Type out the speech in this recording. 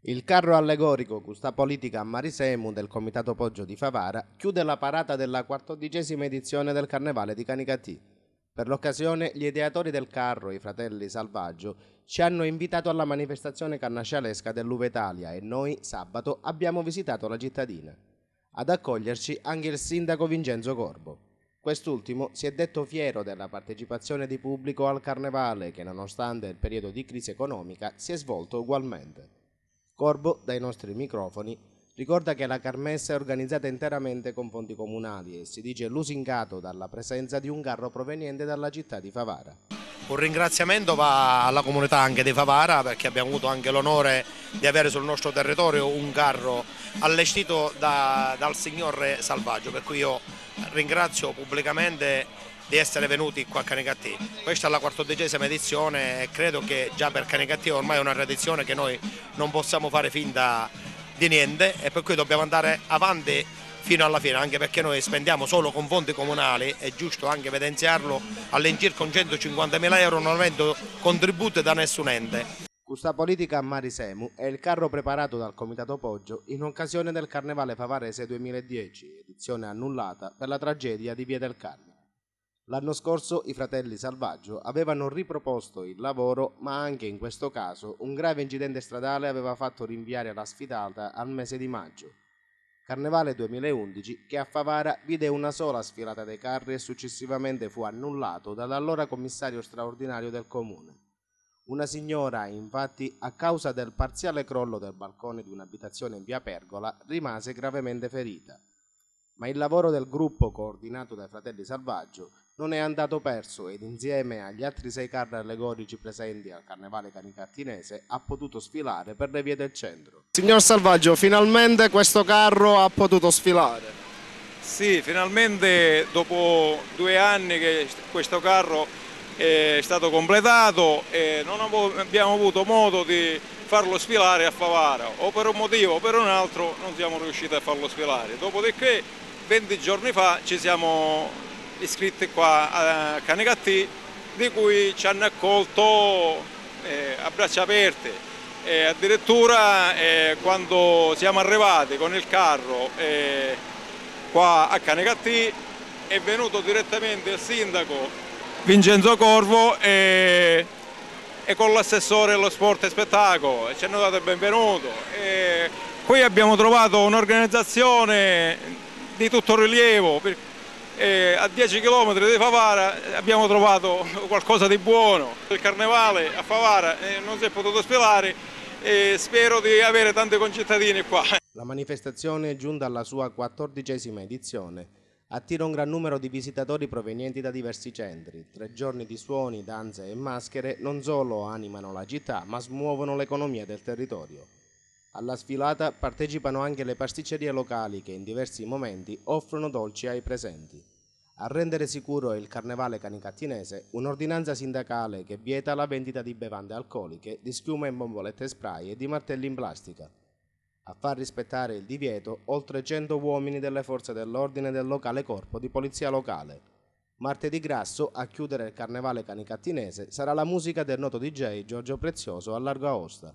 Il carro allegorico Custa Politica a Marisemu del Comitato Poggio di Favara chiude la parata della 14ª edizione del Carnevale di Canicattì. Per l'occasione gli ideatori del carro, i fratelli Salvaggio, ci hanno invitato alla manifestazione carnascialesca dell'Uva Italia e noi, sabato, abbiamo visitato la cittadina. Ad accoglierci anche il sindaco Vincenzo Corbo. Quest'ultimo si è detto fiero della partecipazione di pubblico al Carnevale che, nonostante il periodo di crisi economica, si è svolto ugualmente. Corbo, dai nostri microfoni, ricorda che la Carmessa è organizzata interamente con fondi comunali e si dice lusingato dalla presenza di un carro proveniente dalla città di Favara. Un ringraziamento va alla comunità anche di Favara, perché abbiamo avuto anche l'onore di avere sul nostro territorio un carro allestito dal signor Salvaggio, per cui io ringrazio pubblicamente di essere venuti qua a Canicattì. Questa è la 14ª edizione e credo che già per Canicattì ormai è una tradizione che noi non possiamo fare finta di niente, e per cui dobbiamo andare avanti fino alla fine, anche perché noi spendiamo solo con fondi comunali, è giusto anche evidenziarlo, all'incirca 150.000 euro, non avendo contributi da nessun ente. Custa Politica a Marisemu è il carro preparato dal Comitato Poggio in occasione del Carnevale Favarese 2010, edizione annullata per la tragedia di Via del Carmine. L'anno scorso i fratelli Salvaggio avevano riproposto il lavoro, ma anche in questo caso un grave incidente stradale aveva fatto rinviare la sfilata al mese di maggio. Carnevale 2011 che a Favara vide una sola sfilata dei carri e successivamente fu annullato dall'allora commissario straordinario del comune. Una signora, infatti, a causa del parziale crollo del balcone di un'abitazione in via Pergola, rimase gravemente ferita. Ma il lavoro del gruppo coordinato dai fratelli Salvaggio non è andato perso ed insieme agli altri 6 carri allegorici presenti al Carnevale canicattinese ha potuto sfilare per le vie del centro. Signor Salvaggio, finalmente questo carro ha potuto sfilare. Sì, finalmente dopo 2 anni che questo carro è stato completato e non abbiamo avuto modo di farlo sfilare a Favara, o per un motivo o per un altro non siamo riusciti a farlo sfilare. Dopodiché 20 giorni fa ci siamo iscritti qua a Canicattì, di cui ci hanno accolto a braccia aperte. Addirittura quando siamo arrivati con il carro qua a Canicattì è venuto direttamente il sindaco Vincenzo Corbo e con l'assessore allo sport e spettacolo ci hanno dato il benvenuto. Qui abbiamo trovato un'organizzazione di tutto rilievo. A 10 km di Favara abbiamo trovato qualcosa di buono. Il Carnevale a Favara non si è potuto sfilare e spero di avere tanti concittadini qua. La manifestazione è giunta alla sua 14ª edizione. Attira un gran numero di visitatori provenienti da diversi centri. 3 giorni di suoni, danze e maschere non solo animano la città, ma smuovono l'economia del territorio. Alla sfilata partecipano anche le pasticcerie locali che in diversi momenti offrono dolci ai presenti. A rendere sicuro il Carnevale canicattinese, un'ordinanza sindacale che vieta la vendita di bevande alcoliche, di schiuma in bombolette spray e di martelli in plastica. A far rispettare il divieto, oltre 100 uomini delle forze dell'ordine del locale corpo di polizia locale. Martedì grasso, a chiudere il Carnevale canicattinese, sarà la musica del noto DJ Giorgio Prezioso a Largo Aosta.